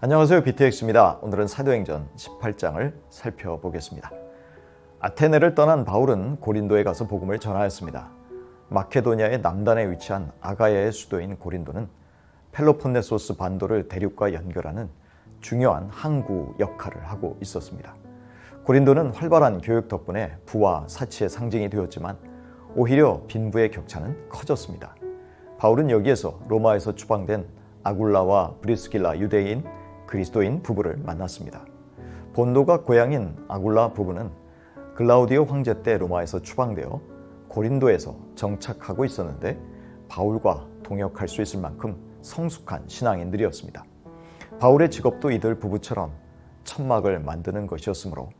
안녕하세요. BTX입니다. 오늘은 사도행전 18장을 살펴보겠습니다. 아테네를 떠난 바울은 고린도에 가서 복음을 전하였습니다. 마케도니아의 남단에 위치한 아가야의 수도인 고린도는 펠로폰네소스 반도를 대륙과 연결하는 중요한 항구 역할을 하고 있었습니다. 고린도는 활발한 교육 덕분에 부와 사치의 상징이 되었지만 오히려 빈부의 격차는 커졌습니다. 바울은 여기에서 로마에서 추방된 아굴라와 브리스길라 유대인 그리스도인 부부를 만났습니다. 본도가 고향인 아굴라 부부는 글라우디오 황제 때 로마에서 추방되어 고린도에서 정착하고 있었는데 바울과 동역할 수 있을 만큼 성숙한 신앙인들이었습니다. 바울의 직업도 이들 부부처럼 천막을 만드는 것이었으므로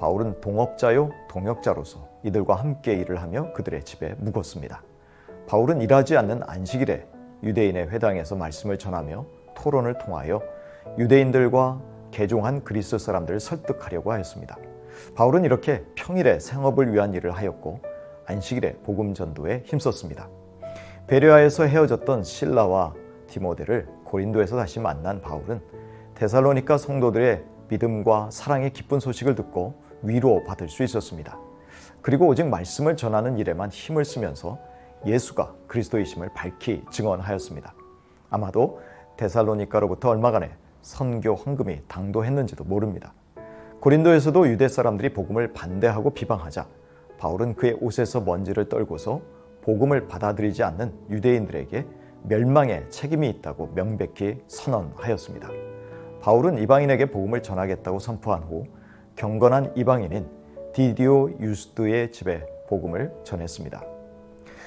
바울은 동업자요 동역자로서 이들과 함께 일을 하며 그들의 집에 묵었습니다. 바울은 일하지 않는 안식일에 유대인의 회당에서 말씀을 전하며 토론을 통하여 유대인들과 개종한 그리스 사람들을 설득하려고 하였습니다. 바울은 이렇게 평일에 생업을 위한 일을 하였고 안식일에 복음 전도에 힘썼습니다. 베레아에서 헤어졌던 실라와 디모데를 고린도에서 다시 만난 바울은 데살로니가 성도들의 믿음과 사랑의 기쁜 소식을 듣고 위로받을 수 있었습니다. 그리고 오직 말씀을 전하는 일에만 힘을 쓰면서 예수가 그리스도이심을 밝히 증언하였습니다. 아마도 데살로니가로부터 얼마간의 선교 헌금이 당도했는지도 모릅니다. 고린도에서도 유대 사람들이 복음을 반대하고 비방하자 바울은 그의 옷에서 먼지를 떨고서 복음을 받아들이지 않는 유대인들에게 멸망의 책임이 있다고 명백히 선언하였습니다. 바울은 이방인에게 복음을 전하겠다고 선포한 후 경건한 이방인인 디디오 유스드의 집에 복음을 전했습니다.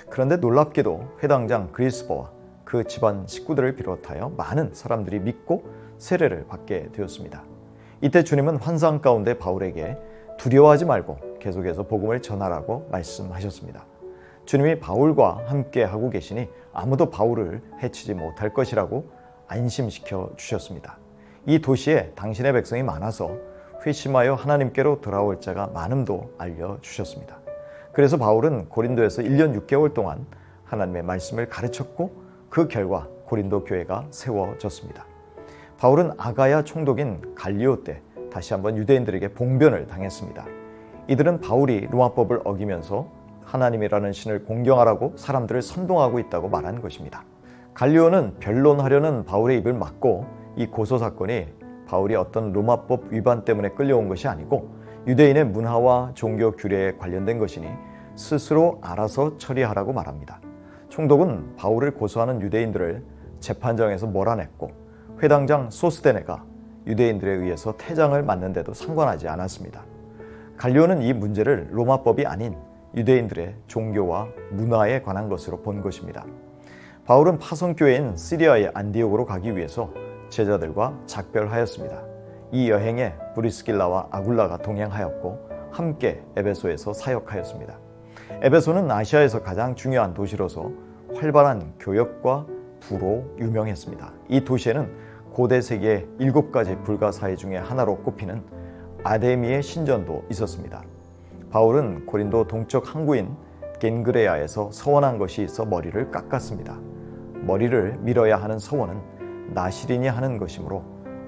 그런데 놀랍게도 회당장 그리스보와 그 집안 식구들을 비롯하여 많은 사람들이 믿고 세례를 받게 되었습니다. 이때 주님은 환상 가운데 바울에게 두려워하지 말고 계속해서 복음을 전하라고 말씀하셨습니다. 주님이 바울과 함께 하고 계시니 아무도 바울을 해치지 못할 것이라고 안심시켜 주셨습니다. 이 도시에 당신의 백성이 많아서 회심하여 하나님께로 돌아올 자가 많음도 알려주셨습니다. 그래서 바울은 고린도에서 1년 6개월 동안 하나님의 말씀을 가르쳤고 그 결과 고린도 교회가 세워졌습니다. 바울은 아가야 총독인 갈리오 때 다시 한번 유대인들에게 봉변을 당했습니다. 이들은 바울이 로마법을 어기면서 하나님이라는 신을 공경하라고 사람들을 선동하고 있다고 말한 것입니다. 갈리오는 변론하려는 바울의 입을 막고 이 고소 사건이 바울이 어떤 로마법 위반 때문에 끌려온 것이 아니고 유대인의 문화와 종교 규례에 관련된 것이니 스스로 알아서 처리하라고 말합니다. 총독은 바울을 고소하는 유대인들을 재판정에서 몰아냈고 회당장 소스데네가 유대인들에 의해서 퇴장을 맞는데도 상관하지 않았습니다. 갈리오는 이 문제를 로마법이 아닌 유대인들의 종교와 문화에 관한 것으로 본 것입니다. 바울은 파송교회인 시리아의 안디옥으로 가기 위해서 제자들과 작별하였습니다. 이 여행에 브리스길라와 아굴라가 동행하였고 함께 에베소에서 사역하였습니다. 에베소는 아시아에서 가장 중요한 도시로서 활발한 교역과 부로 유명했습니다. 이 도시에는 고대 세계의 7가지 불가사의 중에 하나로 꼽히는 아데미의 신전도 있었습니다. 바울은 고린도 동쪽 항구인 겐그레아에서 서원한 것이 있어 머리를 깎았습니다. 머리를 밀어야 하는 서원은 나시린이 하는 것이므로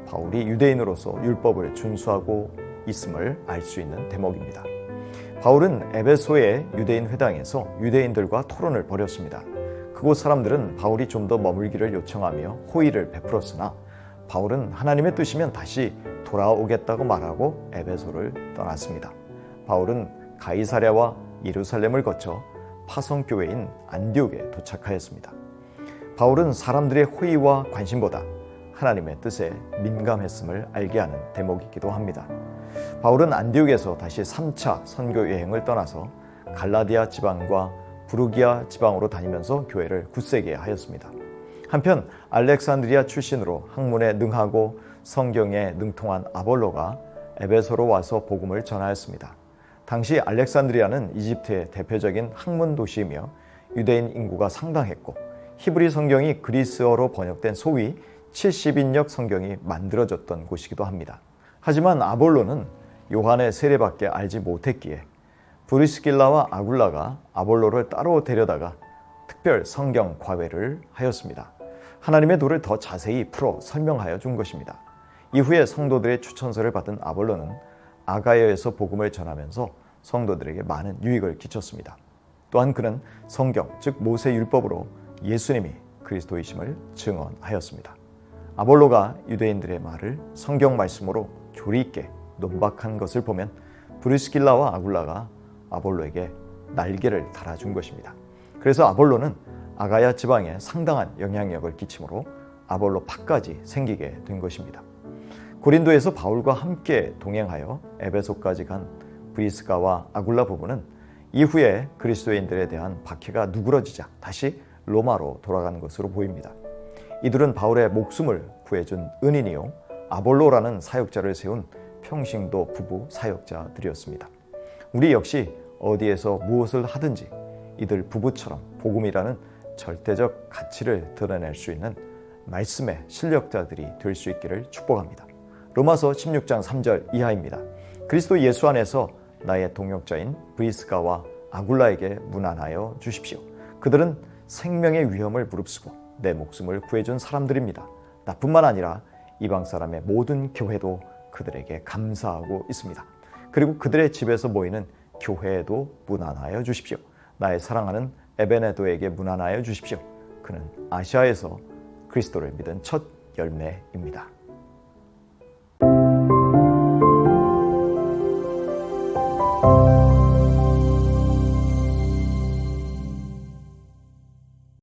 바울이 유대인으로서 율법을 준수하고 있음을 알 수 있는 대목입니다. 바울은 에베소의 유대인 회당에서 유대인들과 토론을 벌였습니다. 그곳 사람들은 바울이 좀 더 머물기를 요청하며 호의를 베풀었으나 바울은 하나님의 뜻이면 다시 돌아오겠다고 말하고 에베소를 떠났습니다. 바울은 가이사랴와 예루살렘을 거쳐 파송교회인 안디옥에 도착하였습니다. 바울은 사람들의 호의와 관심보다 하나님의 뜻에 민감했음을 알게 하는 대목이기도 합니다. 바울은 안디옥에서 다시 3차 선교 여행을 떠나서 갈라디아 지방과 부르기아 지방으로 다니면서 교회를 굳세게 하였습니다. 한편 알렉산드리아 출신으로 학문에 능하고 성경에 능통한 아볼로가 에베소로 와서 복음을 전하였습니다. 당시 알렉산드리아는 이집트의 대표적인 학문 도시이며 유대인 인구가 상당했고 히브리 성경이 그리스어로 번역된 소위 70인역 성경이 만들어졌던 곳이기도 합니다. 하지만 아볼로는 요한의 세례밖에 알지 못했기에 브리스길라와 아굴라가 아볼로를 따로 데려다가 특별 성경 과외를 하였습니다. 하나님의 도를 더 자세히 풀어 설명하여 준 것입니다. 이후에 성도들의 추천서를 받은 아볼로는 아가야에서 복음을 전하면서 성도들에게 많은 유익을 끼쳤습니다. 또한 그는 성경, 즉 모세 율법으로 예수님이 그리스도이심을 증언하였습니다. 아볼로가 유대인들의 말을 성경 말씀으로 교리 있게 논박한 것을 보면 브리스길라와 아굴라가 아볼로에게 날개를 달아준 것입니다. 그래서 아볼로는 아가야 지방에 상당한 영향력을 끼치므로 아볼로 파까지 생기게 된 것입니다. 고린도에서 바울과 함께 동행하여 에베소까지 간 브리스가와 아굴라 부부는 이후에 그리스도인들에 대한 박해가 누그러지자 다시 로마로 돌아간 것으로 보입니다. 이들은 바울의 목숨을 구해준 은인이요 아볼로라는 사역자를 세운 평신도 부부 사역자들이었습니다. 우리 역시 어디에서 무엇을 하든지 이들 부부처럼 복음이라는 절대적 가치를 드러낼 수 있는 말씀의 실력자들이 될 수 있기를 축복합니다. 로마서 16장 3절 이하입니다. 그리스도 예수 안에서 나의 동역자인 브리스가와 아굴라에게 문안하여 주십시오. 그들은 생명의 위험을 무릅쓰고 내 목숨을 구해준 사람들입니다. 나뿐만 아니라 이방 사람의 모든 교회도 그들에게 감사하고 있습니다. 그리고 그들의 집에서 모이는 교회에도 문안하여 주십시오. 나의 사랑하는 에베네도에게 문안하여 주십시오. 그는 아시아에서 그리스도를 믿은 첫 열매입니다.